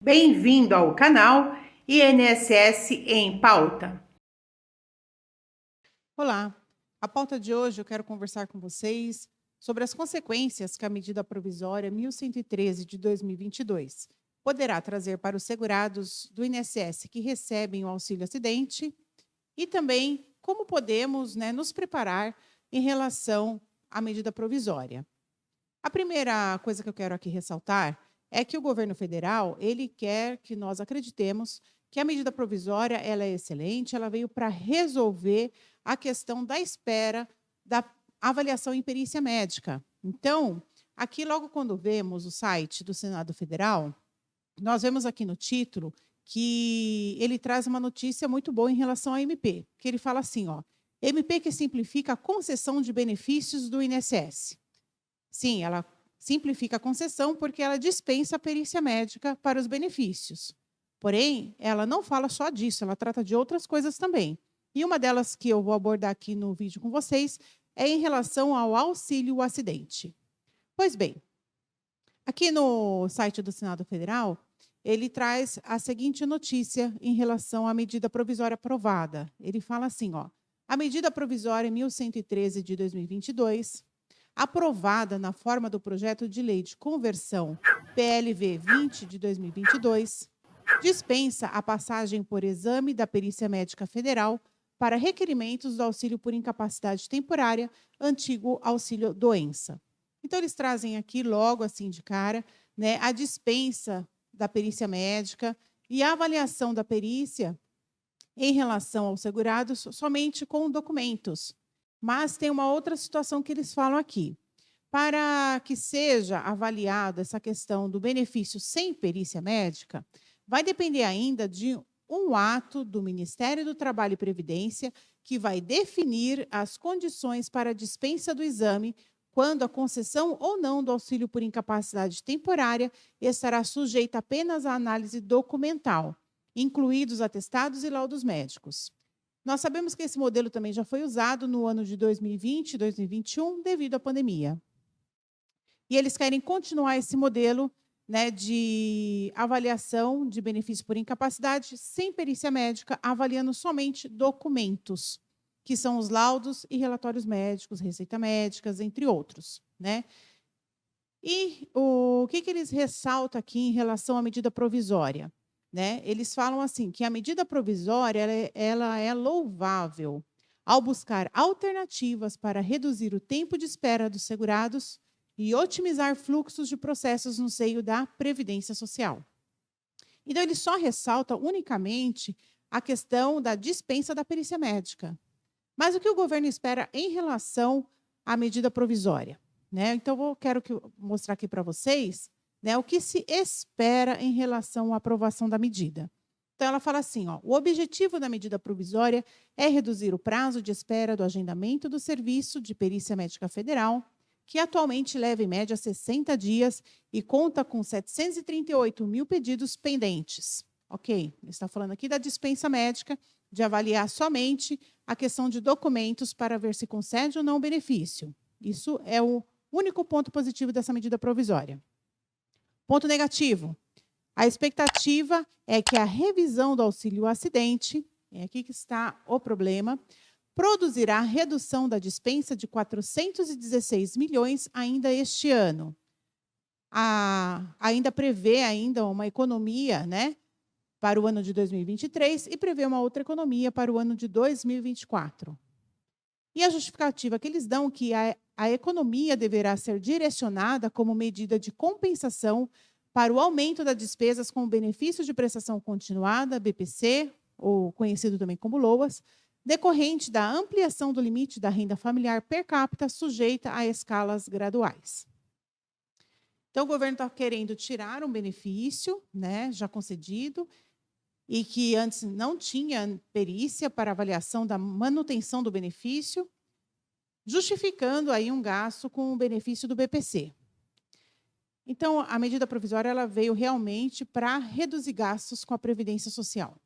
Bem-vindo ao canal INSS em Pauta. Olá! A pauta de hoje eu quero conversar com vocês sobre as consequências que a medida provisória 1113 de 2022 poderá trazer para os segurados do INSS que recebem o auxílio acidente e também como podemos, nos preparar em relação à medida provisória. A primeira coisa que eu quero aqui ressaltar é que o governo federal, ele quer que nós acreditemos que a medida provisória ela é excelente, ela veio para resolver a questão da espera da avaliação em perícia médica. Então, aqui logo quando vemos o site do Senado Federal, nós vemos aqui no título que ele traz uma notícia muito boa em relação à MP, que ele fala assim, ó, MP que simplifica a concessão de benefícios do INSS. Sim, ela simplifica a concessão porque ela dispensa a perícia médica para os benefícios. Porém, ela não fala só disso, ela trata de outras coisas também. E uma delas que eu vou abordar aqui no vídeo com vocês é em relação ao auxílio acidente. Pois bem, aqui no site do Senado Federal, ele traz a seguinte notícia em relação à medida provisória aprovada. Ele fala assim, ó, a medida provisória 1113 de 2022 aprovada na forma do projeto de lei de conversão PLV 20 de 2022, dispensa a passagem por exame da Perícia Médica Federal para requerimentos do auxílio por incapacidade temporária, antigo auxílio doença. Então, eles trazem aqui, logo assim de cara, a dispensa da perícia médica e a avaliação da perícia em relação aos segurados somente com documentos. Mas tem uma outra situação que eles falam aqui. Para que seja avaliada essa questão do benefício sem perícia médica, vai depender ainda de um ato do Ministério do Trabalho e Previdência que vai definir as condições para a dispensa do exame, quando a concessão ou não do auxílio por incapacidade temporária estará sujeita apenas à análise documental, incluídos atestados e laudos médicos. Nós sabemos que esse modelo também já foi usado no ano de 2020 e 2021 devido à pandemia. E eles querem continuar esse modelo de avaliação de benefício por incapacidade sem perícia médica, avaliando somente documentos, que são os laudos e relatórios médicos, receita médicas, entre outros. E o que eles ressaltam aqui em relação à medida provisória? Eles falam assim, que a medida provisória ela é louvável ao buscar alternativas para reduzir o tempo de espera dos segurados e otimizar fluxos de processos no seio da Previdência Social. Então, ele só ressalta unicamente a questão da dispensa da perícia médica. Mas o que o governo espera em relação à medida provisória? Então, eu quero mostrar aqui para vocês o que se espera em relação à aprovação da medida. Então, ela fala assim, ó, o objetivo da medida provisória é reduzir o prazo de espera do agendamento do serviço de perícia médica federal, que atualmente leva em média 60 dias e conta com 738 mil pedidos pendentes. Ok, está falando aqui da dispensa médica, de avaliar somente a questão de documentos para ver se concede ou não o benefício. Isso é o único ponto positivo dessa medida provisória. Ponto negativo, a expectativa é que a revisão do auxílio acidente, é aqui que está o problema, produzirá redução da dispensa de 416 milhões ainda este ano. Ainda prevê uma economia para o ano de 2023 e prevê uma outra economia para o ano de 2024. E a justificativa que eles dão que a economia deverá ser direcionada como medida de compensação para o aumento das despesas com o benefício de prestação continuada, BPC, ou conhecido também como LOAS, decorrente da ampliação do limite da renda familiar per capita sujeita a escalas graduais. Então, o governo está querendo tirar um benefício já concedido e que antes não tinha perícia para avaliação da manutenção do benefício, justificando aí um gasto com o benefício do BPC. Então, a medida provisória ela veio realmente para reduzir gastos com a Previdência Social.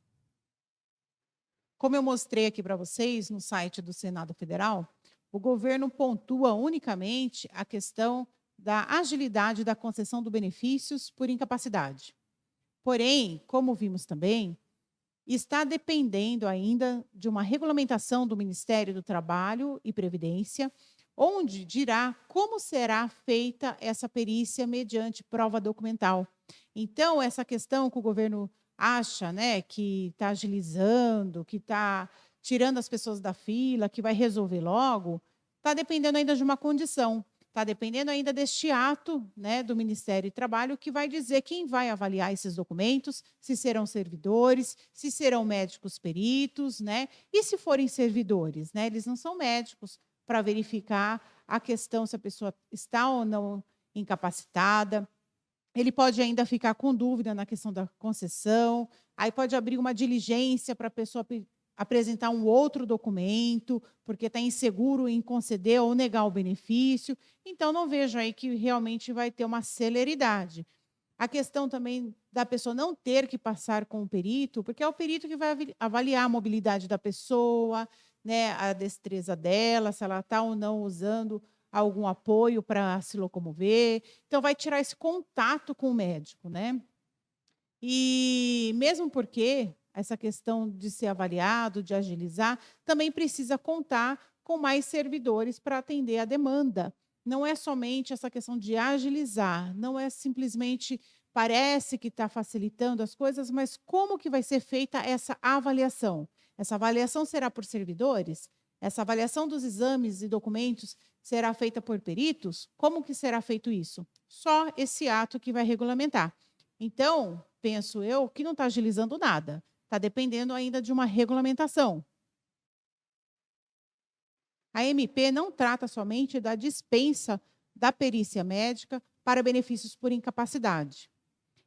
Como eu mostrei aqui para vocês no site do Senado Federal, o governo pontua unicamente a questão da agilidade da concessão dos benefícios por incapacidade. Porém, como vimos também, está dependendo ainda de uma regulamentação do Ministério do Trabalho e Previdência, onde dirá como será feita essa perícia mediante prova documental. Então, essa questão que o governo acha, né, que está agilizando, que está tirando as pessoas da fila, que vai resolver logo, está dependendo ainda de uma condição. Está dependendo ainda deste ato, né, do Ministério do Trabalho, que vai dizer quem vai avaliar esses documentos, se serão servidores, se serão médicos peritos, né? E se forem servidores, né? Eles não são médicos para verificar a questão se a pessoa está ou não incapacitada. Ele pode ainda ficar com dúvida na questão da concessão, aí pode abrir uma diligência para a pessoa apresentar um outro documento, porque está inseguro em conceder ou negar o benefício. Então, não vejo aí que realmente vai ter uma celeridade. A questão também da pessoa não ter que passar com o perito, porque é o perito que vai avaliar a mobilidade da pessoa, né, a destreza dela, se ela está ou não usando algum apoio para se locomover. Então, vai tirar esse contato com o médico, né? E mesmo porque essa questão de ser avaliado, de agilizar, também precisa contar com mais servidores para atender a demanda. Não é somente essa questão de agilizar, não é simplesmente parece que está facilitando as coisas, mas como que vai ser feita essa avaliação? Essa avaliação será por servidores? Essa avaliação dos exames e documentos será feita por peritos? Como que será feito isso? Só esse ato que vai regulamentar. Então, penso eu que não está agilizando nada. Está dependendo ainda de uma regulamentação. A MP não trata somente da dispensa da perícia médica para benefícios por incapacidade.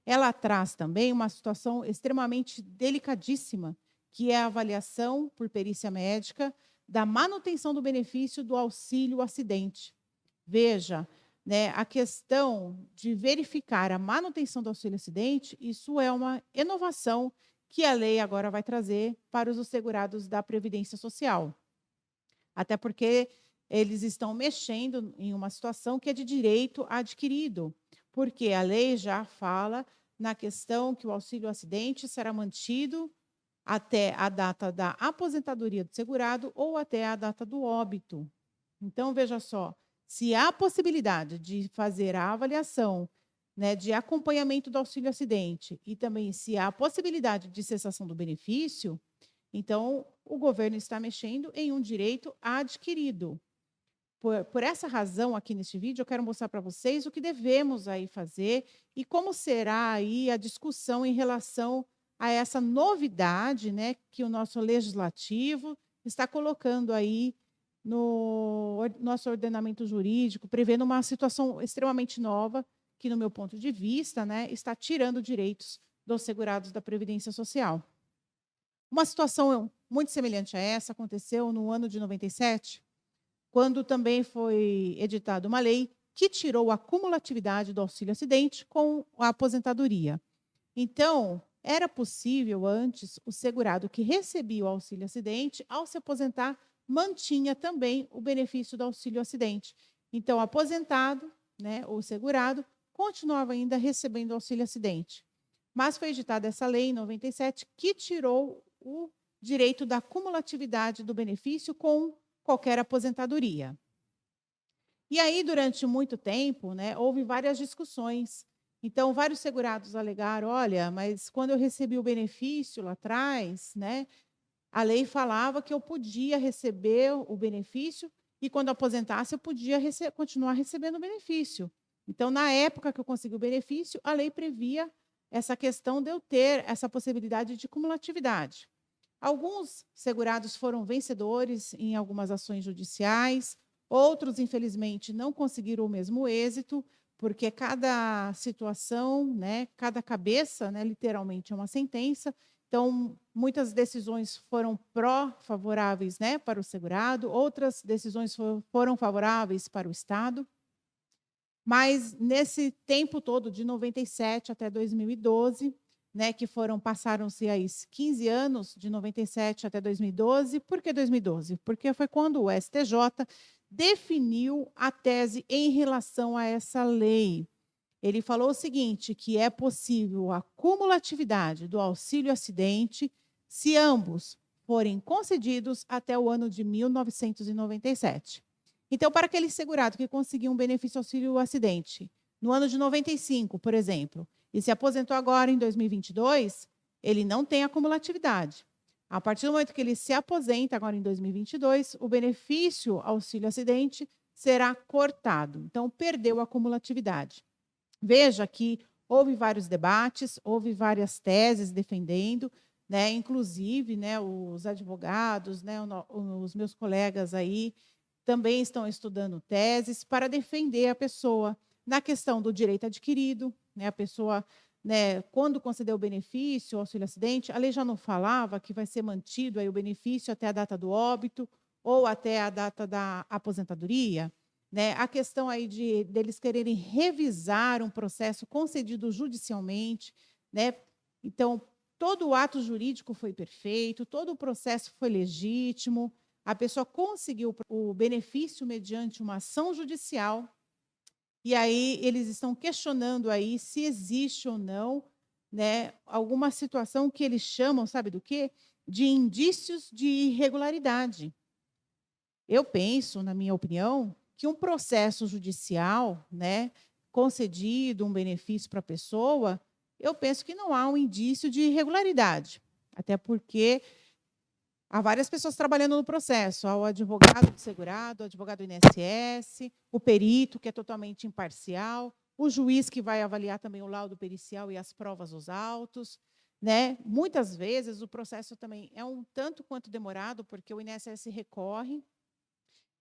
Ela traz também uma situação extremamente delicadíssima, que é a avaliação por perícia médica da manutenção do benefício do auxílio acidente. Veja, né, a questão de verificar a manutenção do auxílio acidente, isso é uma inovação que a lei agora vai trazer para os segurados da Previdência Social. Até porque eles estão mexendo em uma situação que é de direito adquirido, porque a lei já fala na questão que o auxílio acidente será mantido até a data da aposentadoria do segurado ou até a data do óbito. Então, veja só, se há possibilidade de fazer a avaliação, né, de acompanhamento do auxílio acidente e também se há possibilidade de cessação do benefício, então o governo está mexendo em um direito adquirido. Por essa razão, aqui neste vídeo, eu quero mostrar para vocês o que devemos aí fazer e como será aí a discussão em relação a essa novidade, né, que o nosso legislativo está colocando aí no nosso ordenamento jurídico, prevendo uma situação extremamente nova, que, no meu ponto de vista, né, está tirando direitos dos segurados da Previdência Social. Uma situação muito semelhante a essa aconteceu no ano de 97, quando também foi editada uma lei que tirou a cumulatividade do auxílio acidente com a aposentadoria. Então, era possível antes o segurado que recebia o auxílio acidente, ao se aposentar, mantinha também o benefício do auxílio acidente. Então, aposentado, né, ou segurado, continuava ainda recebendo o auxílio acidente. Mas foi editada essa lei em 97 que tirou o direito da cumulatividade do benefício com qualquer aposentadoria. E aí, durante muito tempo, né, houve várias discussões. Então, vários segurados alegaram, olha, mas quando eu recebi o benefício lá atrás, né, a lei falava que eu podia receber o benefício e, quando aposentasse, eu podia continuar recebendo o benefício. Então, na época que eu consegui o benefício, a lei previa essa questão de eu ter essa possibilidade de cumulatividade. Alguns segurados foram vencedores em algumas ações judiciais, outros, infelizmente, não conseguiram o mesmo êxito, porque cada situação, né, cada cabeça, né, literalmente é uma sentença. Então, muitas decisões foram pró-favoráveis, né, para o segurado, outras decisões foram favoráveis para o Estado. Mas, nesse tempo todo, de 97 até 2012, né, que passaram-se aí 15 anos, de 97 até 2012. Por que 2012? Porque foi quando o STJ definiu a tese em relação a essa lei. Ele falou o seguinte, que é possível a cumulatividade do auxílio acidente se ambos forem concedidos até o ano de 1997. Então, para aquele segurado que conseguiu um benefício auxílio acidente no ano de 95, por exemplo, e se aposentou agora em 2022, ele não tem acumulatividade. A partir do momento que ele se aposenta agora em 2022, o benefício auxílio acidente será cortado. Então, perdeu a acumulatividade. Veja que houve vários debates, houve várias teses defendendo, né, inclusive, né, os advogados, né, os meus colegas aí também estão estudando teses para defender a pessoa na questão do direito adquirido, né, a pessoa, né, quando concedeu o benefício, o auxílio acidente, a lei já não falava que vai ser mantido aí o benefício até a data do óbito ou até a data da aposentadoria, né? A questão aí deles quererem revisar um processo concedido judicialmente, né? Então, todo o ato jurídico foi perfeito, todo o processo foi legítimo, a pessoa conseguiu o benefício mediante uma ação judicial, e aí eles estão questionando aí se existe ou não, né, alguma situação que eles chamam, sabe do quê? De indícios de irregularidade. Eu penso, na minha opinião, que um processo judicial, né, concedido um benefício para a pessoa, eu penso que não há um indício de irregularidade. Até porque há várias pessoas trabalhando no processo. Há o advogado do segurado, o advogado do INSS, o perito, que é totalmente imparcial, o juiz que vai avaliar também o laudo pericial e as provas dos autos. Né? Muitas vezes o processo também é um tanto quanto demorado, porque o INSS recorre.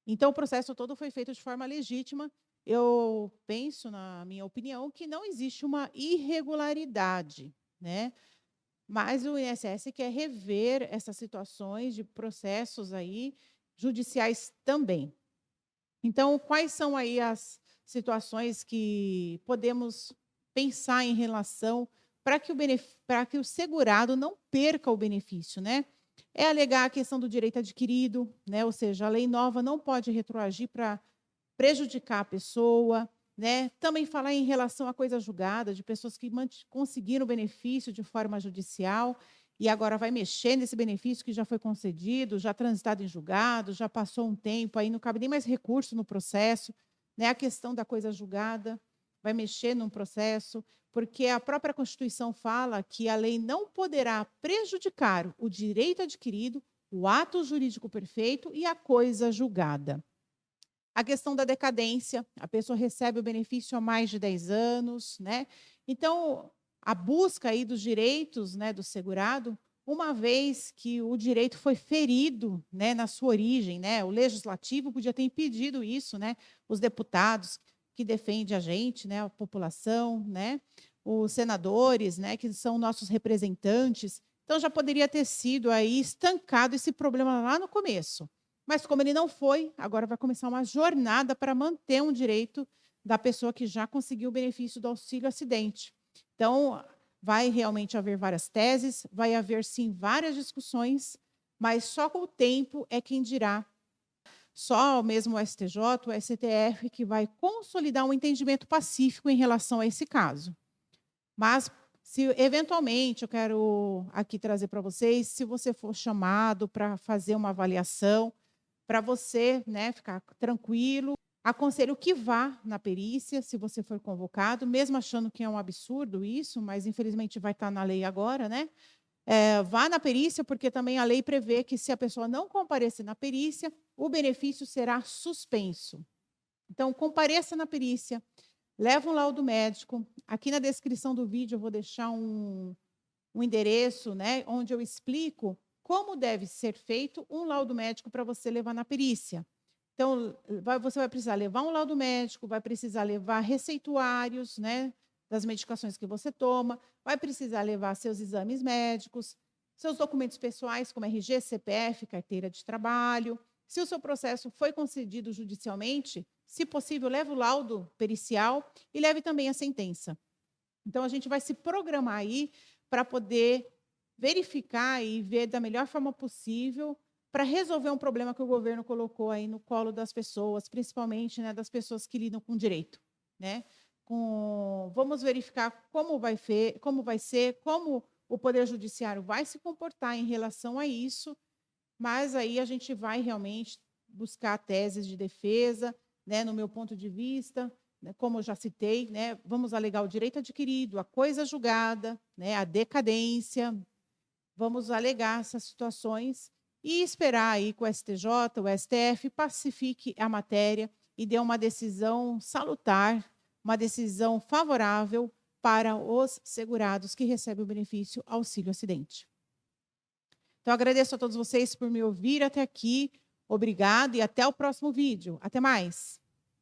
Então, o processo todo foi feito de forma legítima. Eu penso, na minha opinião, que não existe uma irregularidade, né? Mas o INSS quer rever essas situações de processos aí judiciais também. Então, quais são aí as situações que podemos pensar em relação para que o segurado não perca o benefício, né? É alegar a questão do direito adquirido, né? Ou seja, a lei nova não pode retroagir para prejudicar a pessoa, né? Também falar em relação à coisa julgada, de pessoas que conseguiram o benefício de forma judicial e agora vai mexer nesse benefício que já foi concedido, já transitado em julgado, já passou um tempo, aí não cabe nem mais recurso no processo, né? A questão da coisa julgada vai mexer num processo, porque a própria Constituição fala que a lei não poderá prejudicar o direito adquirido, o ato jurídico perfeito e a coisa julgada. A questão da decadência, a pessoa recebe o benefício há mais de 10 anos, né? Então, a busca aí dos direitos, né, do segurado, uma vez que o direito foi ferido, né, na sua origem, né? O legislativo podia ter impedido isso, né? Os deputados que defendem a gente, né, a população, né? Os senadores, né, que são nossos representantes. Então já poderia ter sido aí estancado esse problema lá no começo. Mas como ele não foi, agora vai começar uma jornada para manter um direito da pessoa que já conseguiu o benefício do auxílio acidente. Então, vai realmente haver várias teses, vai haver sim várias discussões, mas só com o tempo é quem dirá. Só mesmo o STJ, o STF, que vai consolidar um entendimento pacífico em relação a esse caso. Mas, se eventualmente, eu quero aqui trazer para vocês, se você for chamado para fazer uma avaliação, para você, né, ficar tranquilo, aconselho que vá na perícia, se você for convocado, mesmo achando que é um absurdo isso, mas infelizmente vai estar na lei agora, né? Vá na perícia, porque também a lei prevê que se a pessoa não comparecer na perícia, o benefício será suspenso. Então, compareça na perícia, leva um laudo médico. Aqui na descrição do vídeo eu vou deixar um endereço, né, onde eu explico como deve ser feito um laudo médico para você levar na perícia. Então, você vai precisar levar um laudo médico, vai precisar levar receituários, né, das medicações que você toma, vai precisar levar seus exames médicos, seus documentos pessoais, como RG, CPF, carteira de trabalho. Se o seu processo foi concedido judicialmente, se possível, leve o laudo pericial e leve também a sentença. Então, a gente vai se programar aí para poder verificar e ver da melhor forma possível para resolver um problema que o governo colocou aí no colo das pessoas, principalmente, né, das pessoas que lidam com direito, né? vamos verificar como vai ser, como o Poder Judiciário vai se comportar em relação a isso, mas aí a gente vai realmente buscar teses de defesa, né, no meu ponto de vista, né, como eu já citei, né, vamos alegar o direito adquirido, a coisa julgada, né, a decadência, vamos alegar essas situações e esperar aí que o STJ, o STF pacifique a matéria e dê uma decisão salutar, uma decisão favorável para os segurados que recebem o benefício auxílio acidente. Então, agradeço a todos vocês por me ouvir até aqui. Obrigado e até o próximo vídeo. Até mais!